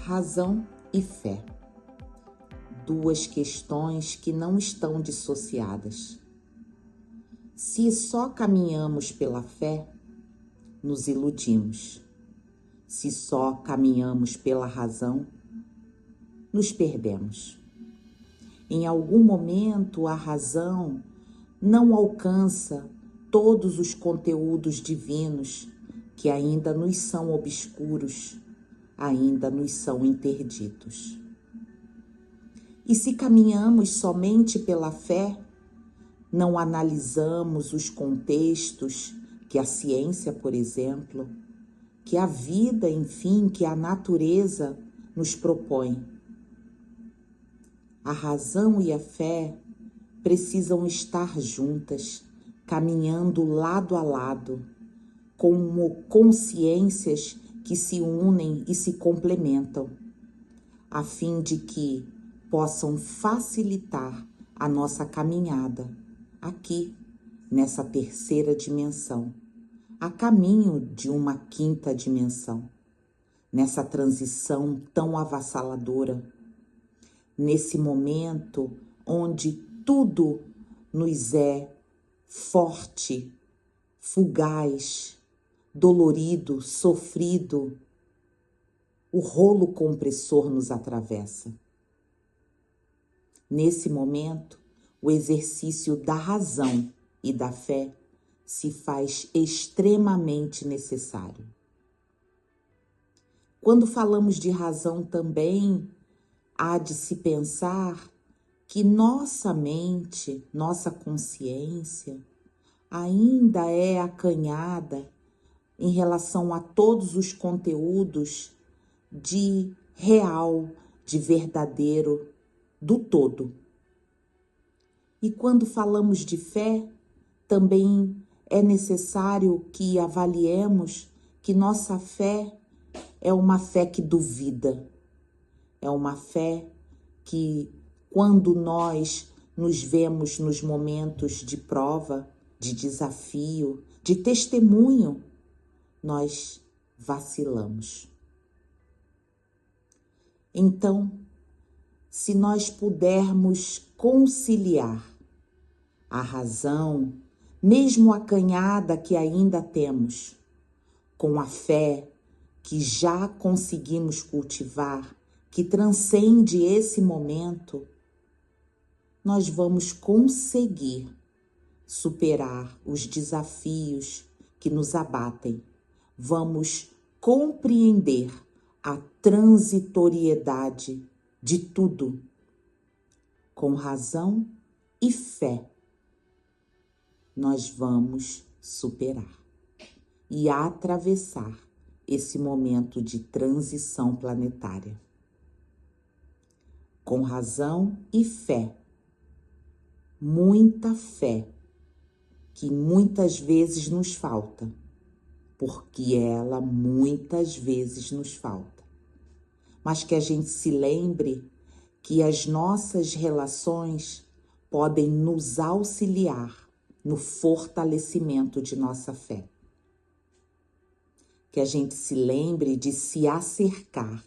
Razão e fé. Duas questões que não estão dissociadas. Se só caminhamos pela fé, nos iludimos. Se só caminhamos pela razão, nos perdemos. Em algum momento, a razão não alcança todos os conteúdos divinos que ainda nos são obscuros, ainda nos são interditos. E se caminhamos somente pela fé, não analisamos os contextos que a ciência, por exemplo, que a vida, enfim, que a natureza nos propõe. A razão e a fé precisam estar juntas, caminhando lado a lado, como consciências que se unem e se complementam, a fim de que possam facilitar a nossa caminhada aqui, nessa terceira dimensão, a caminho de uma quinta dimensão, nessa transição tão avassaladora, nesse momento onde tudo nos é forte, fugaz, dolorido, sofrido, o rolo compressor nos atravessa. Nesse momento, o exercício da razão e da fé se faz extremamente necessário. Quando falamos de razão também, há de se pensar que nossa mente, nossa consciência, ainda é acanhada em relação a todos os conteúdos de real, de verdadeiro, do todo. E quando falamos de fé, também é necessário que avaliemos que nossa fé é uma fé que duvida, é uma fé que, quando nós nos vemos nos momentos de prova, de desafio, de testemunho, nós vacilamos. Então, se nós pudermos conciliar a razão, mesmo acanhada que ainda temos, com a fé que já conseguimos cultivar, que transcende esse momento, nós vamos conseguir superar os desafios que nos abatem. Vamos compreender a transitoriedade de tudo, com razão e fé. Nós vamos superar e atravessar esse momento de transição planetária. Com razão e fé, muita fé, que muitas vezes nos falta, porque ela muitas vezes nos falta. Mas que a gente se lembre que as nossas relações podem nos auxiliar no fortalecimento de nossa fé. Que a gente se lembre de se acercar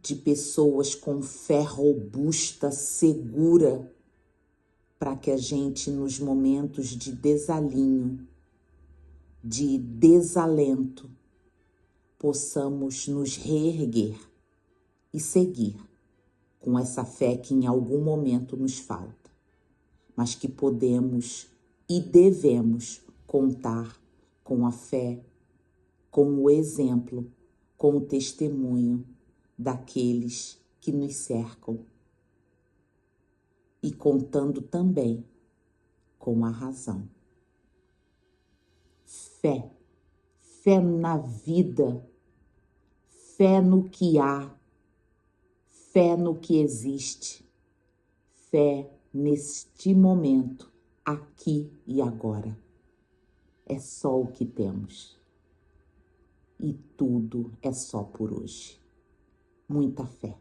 de pessoas com fé robusta, segura, para que a gente, nos momentos de desalinho, de desalento, possamos nos reerguer e seguir com essa fé que em algum momento nos falta, mas que podemos e devemos contar com a fé, com o exemplo, com o testemunho daqueles que nos cercam e contando também com a razão. Fé, fé na vida, fé no que há, fé no que existe, fé neste momento, aqui e agora. É só o que temos. E tudo é só por hoje. Muita fé.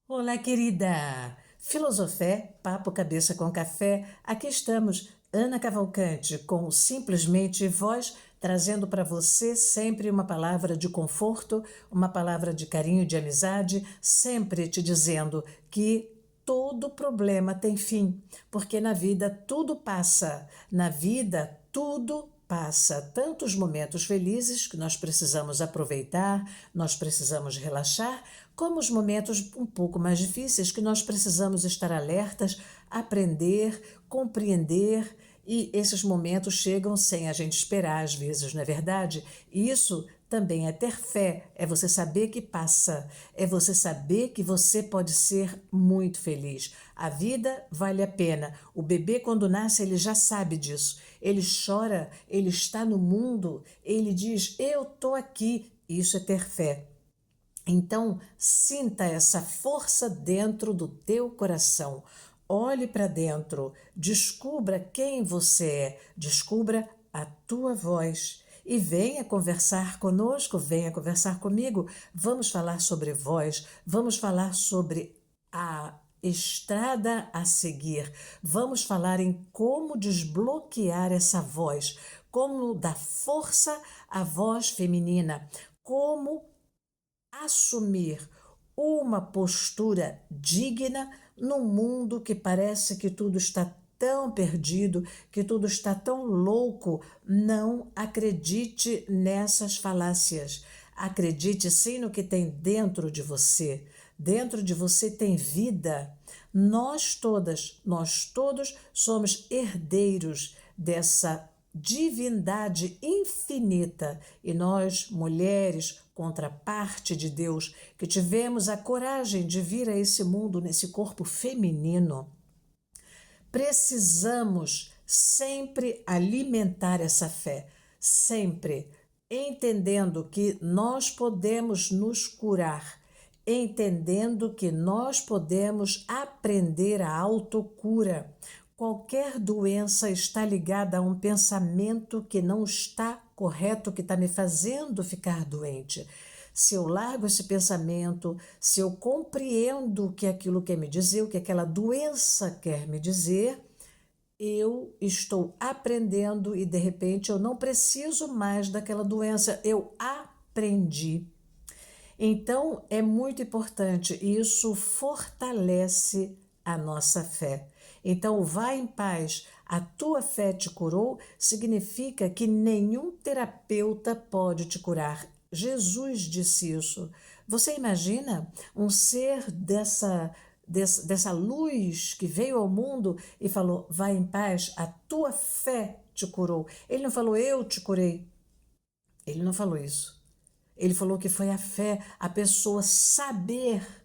Olá, querida! Filosofé, papo cabeça com café, aqui estamos Ana Cavalcante, com Simplesmente Voz, trazendo para você sempre uma palavra de conforto, uma palavra de carinho, de amizade, sempre te dizendo que todo problema tem fim, porque na vida tudo passa, na vida tudo passa, tanto os momentos felizes que nós precisamos aproveitar, nós precisamos relaxar, como os momentos um pouco mais difíceis que nós precisamos estar alertas, aprender, compreender, e esses momentos chegam sem a gente esperar às vezes, não é verdade? E isso também é ter fé, é você saber que passa, é você saber que você pode ser muito feliz. A vida vale a pena. O bebê, quando nasce, ele já sabe disso. Ele chora, ele está no mundo, ele diz: Eu estou aqui. Isso é ter fé. Então, sinta essa força dentro do teu coração. Olhe para dentro, descubra quem você é, descubra a tua voz e venha conversar conosco, venha conversar comigo. Vamos falar sobre voz, vamos falar sobre a estrada a seguir. Vamos falar em como desbloquear essa voz, como dar força à voz feminina, como assumir uma postura digna num mundo que parece que tudo está tão perdido, que tudo está tão louco. Não acredite nessas falácias. Acredite sim no que tem dentro de você. Dentro de você tem vida. Nós todos somos herdeiros dessa divindade infinita, e nós, mulheres, contraparte de Deus, que tivemos a coragem de vir a esse mundo nesse corpo feminino, precisamos sempre alimentar essa fé, sempre entendendo que nós podemos nos curar, entendendo que nós podemos aprender a autocura. Qualquer doença está ligada a um pensamento que não está correto, que está me fazendo ficar doente. Se eu largo esse pensamento, se eu compreendo o que aquilo quer me dizer, o que aquela doença quer me dizer, eu estou aprendendo e de repente eu não preciso mais daquela doença, eu aprendi. Então é muito importante e isso fortalece a nossa fé. Então, vá em paz, a tua fé te curou, significa que nenhum terapeuta pode te curar. Jesus disse isso. Você imagina um ser dessa luz que veio ao mundo e falou: vá em paz, a tua fé te curou. Ele não falou: eu te curei. Ele não falou isso. Ele falou que foi a fé, a pessoa saber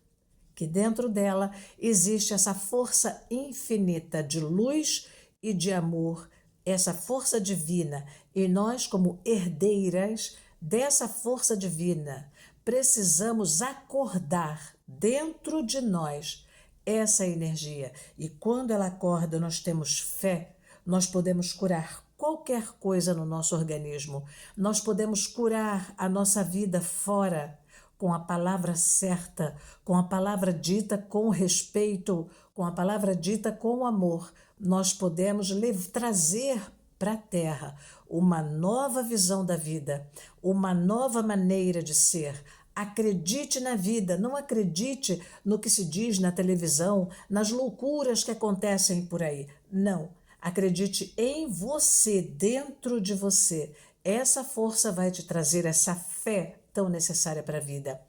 que dentro dela existe essa força infinita de luz e de amor, essa força divina. E nós, como herdeiras dessa força divina, precisamos acordar dentro de nós essa energia. E quando ela acorda, nós temos fé, nós podemos curar qualquer coisa no nosso organismo. Nós podemos curar a nossa vida fora com a palavra certa, com a palavra dita com respeito, com a palavra dita com amor. Nós podemos trazer para a Terra uma nova visão da vida, uma nova maneira de ser. Acredite na vida, não acredite no que se diz na televisão, nas loucuras que acontecem por aí. Não. Acredite em você, dentro de você. Essa força vai te trazer essa fé tão necessária para a vida.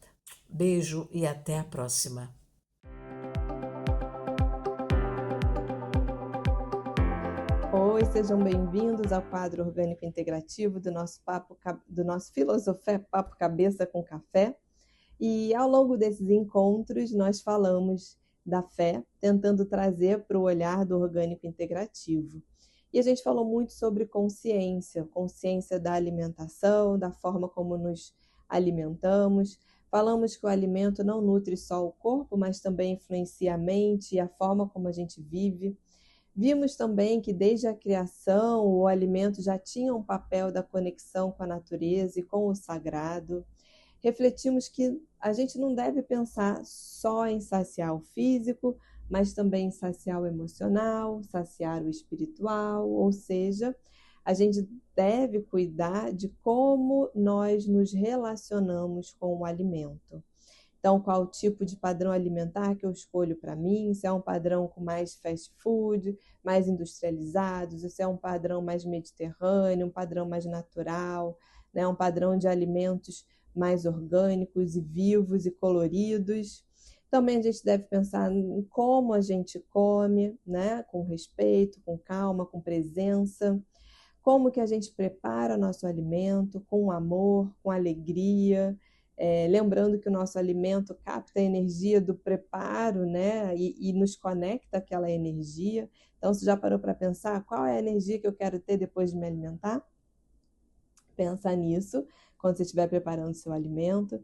Beijo e até a próxima. Oi, sejam bem-vindos ao quadro orgânico integrativo do nosso Filosofé Papo Cabeça com Café. E ao longo desses encontros nós falamos da fé, tentando trazer para o olhar do orgânico integrativo. E a gente falou muito sobre consciência, consciência da alimentação, da forma como nos alimentamos. Falamos que o alimento não nutre só o corpo, mas também influencia a mente e a forma como a gente vive. Vimos também que desde a criação o alimento já tinha um papel da conexão com a natureza e com o sagrado. Refletimos que a gente não deve pensar só em saciar o físico, mas também saciar o emocional, saciar o espiritual, ou seja, a gente deve cuidar de como nós nos relacionamos com o alimento. Então, qual tipo de padrão alimentar que eu escolho para mim? Se é um padrão com mais fast food, mais industrializado, se é um padrão mais mediterrâneo, um padrão mais natural, né? Um padrão de alimentos mais orgânicos e vivos e coloridos. Também a gente deve pensar em como a gente come, né? Com respeito, com calma, com presença. Como que a gente prepara nosso alimento com amor, com alegria, lembrando que o nosso alimento capta a energia do preparo, né? E nos conecta àquela energia. Então, você já parou para pensar qual é a energia que eu quero ter depois de me alimentar? Pensa nisso quando você estiver preparando seu alimento.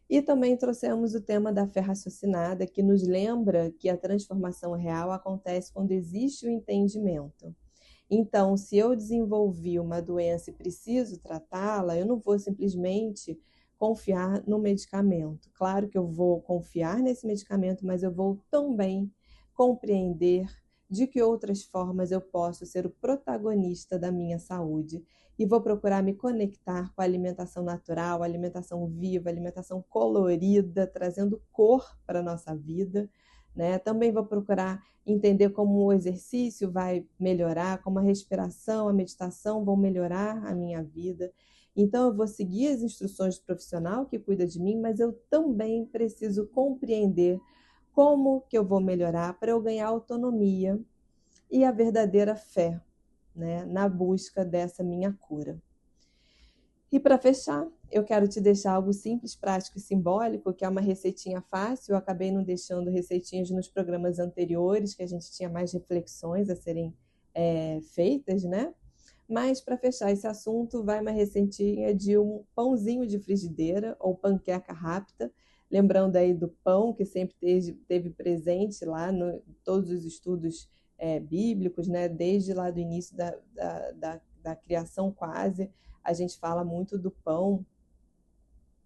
E também trouxemos o tema da fé raciocinada, que nos lembra que a transformação real acontece quando existe o entendimento. Então, se eu desenvolvi uma doença e preciso tratá-la, eu não vou simplesmente confiar no medicamento. Claro que eu vou confiar nesse medicamento, mas eu vou também compreender de que outras formas eu posso ser o protagonista da minha saúde. E vou procurar me conectar com a alimentação natural, a alimentação viva, a alimentação colorida, trazendo cor para a nossa vida, né? Também vou procurar entender como o exercício vai melhorar, como a respiração, a meditação vão melhorar a minha vida. Então, eu vou seguir as instruções do profissional que cuida de mim, mas eu também preciso compreender como que eu vou melhorar para eu ganhar autonomia e a verdadeira fé, né, na busca dessa minha cura. E para fechar, eu quero te deixar algo simples, prático e simbólico, que é uma receitinha fácil. Eu acabei não deixando receitinhas nos programas anteriores, que a gente tinha mais reflexões a serem feitas, né? Mas para fechar esse assunto, vai uma receitinha de um pãozinho de frigideira ou panqueca rápida, lembrando aí do pão que sempre teve presente lá no todos os estudos bíblicos, né? Desde lá do início da criação quase, a gente fala muito do pão.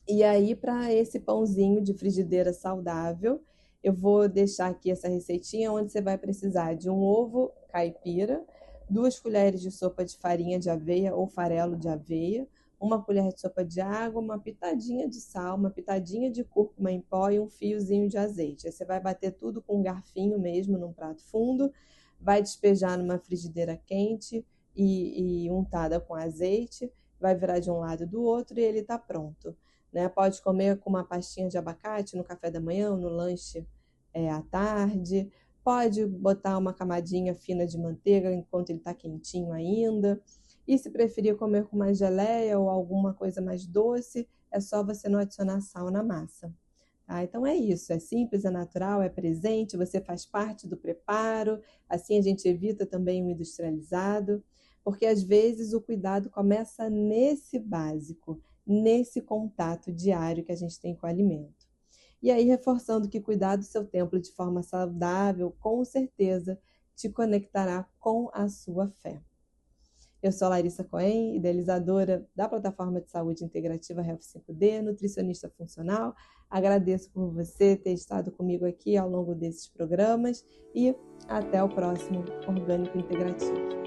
E aí, para esse pãozinho de frigideira saudável, eu vou deixar aqui essa receitinha, onde você vai precisar de um ovo caipira, 2 colheres de sopa de farinha de aveia ou farelo de aveia, 1 colher de sopa de água, uma pitadinha de sal, uma pitadinha de cúrcuma em pó e um fiozinho de azeite. Aí você vai bater tudo com um garfinho mesmo num prato fundo, vai despejar numa frigideira quente e untada com azeite, vai virar de um lado e do outro e ele está pronto. Né? Pode comer com uma pastinha de abacate no café da manhã, no lanche à tarde. Pode botar uma camadinha fina de manteiga enquanto ele está quentinho ainda. E se preferir comer com mais geleia ou alguma coisa mais doce, é só você não adicionar sal na massa. Tá? Então é isso, é simples, é natural, é presente, você faz parte do preparo, assim a gente evita também o industrializado, porque às vezes o cuidado começa nesse básico, nesse contato diário que a gente tem com o alimento. E aí, reforçando que cuidar do seu templo de forma saudável, com certeza, te conectará com a sua fé. Eu sou a Larissa Cohen, idealizadora da plataforma de saúde integrativa Health 5D, nutricionista funcional. Agradeço por você ter estado comigo aqui ao longo desses programas e até o próximo Orgânico Integrativo.